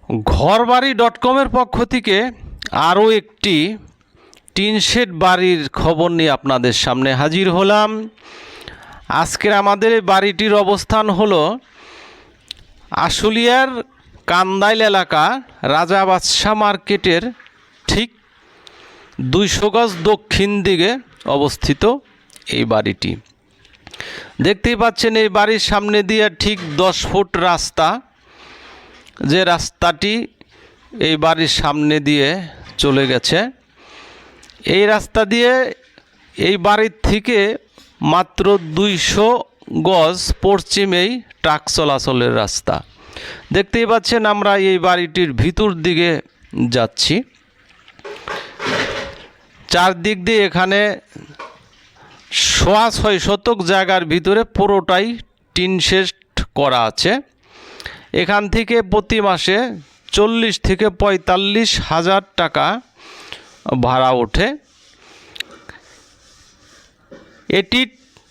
ঘরবাড়ি.com-এর পক্ষ থেকে আরও একটি টিন শেড বাড়ির খবর নিয়ে আপনাদের সামনে হাজির হলাম। আজকের আমাদের এই বাড়িটির অবস্থান হলো আশুলিয়ার কান্দাইল এলাকা রাজা বাদশাহ মার্কেটের ঠিক 200 গজ দক্ষিণ দিকে অবস্থিত এই বাড়িটি। দেখতেই পাচ্ছেন এই বাড়ির সামনে দিয়ে ঠিক 10 ফুট রাস্তা, যে রাস্তাটি এই বাড়ির সামনে দিয়ে চলে গেছে। এই রাস্তা দিয়ে এই বাড়ির থেকে মাত্র 200 গজ পশ্চিমেই ট্রাক চলাচলের রাস্তা। দেখতেই পাচ্ছেন আমরা এই বাড়িটির ভিতর দিকে যাচ্ছি। চারদিক দিয়ে এখানে 6.5 শতক জায়গার ভিতরে পুরোটাই টিন শেড করা আছে। এখান থেকে প্রতি মাসে 40 থেকে 45 হাজার টাকা ভাড়া ওঠে। এটি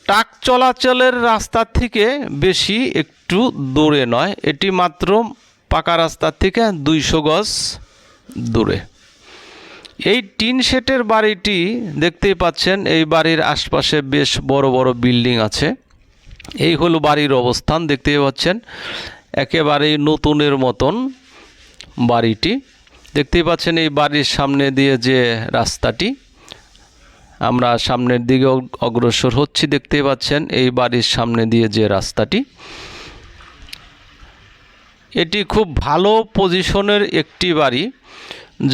ট্রাক চলাচলের রাস্তা থেকে বেশি একটু দূরে নয়, এটি মাত্র পাকা রাস্তা থেকে 200 গজ দূরে। এই টিন শেডের বাড়িটি দেখতেই পাচ্ছেন, এই বাড়ির আশপাশে বেশ বড় বড় বিল্ডিং আছে। এই হলো বাড়ির অবস্থান, দেখতেই পাচ্ছেন একেবারেই নতুনের মতন বাড়িটি। দেখতেই পাচ্ছেন এই বাড়ির সামনে দিয়ে যে রাস্তাটি, আমরা সামনের দিকে অগ্রসর হচ্ছি। দেখতেই পাচ্ছেন এই বাড়ির সামনে দিয়ে যে রাস্তাটি, এটি খুব ভালো পজিশনের একটি বাড়ি।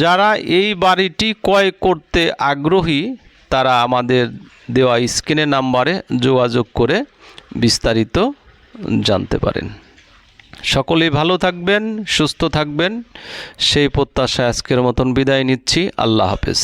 যারা এই বাড়িটি ক্রয় করতে আগ্রহী তারা আমাদের দেওয়া স্ক্রিনের নাম্বারে যোগাযোগ করে বিস্তারিত জানতে পারেন। সকলেই ভালো থাকবেন, সুস্থ থাকবেন, সেই প্রত্যাশায় আজকের মতন বিদায় নিচ্ছি। আল্লাহ হাফেজ।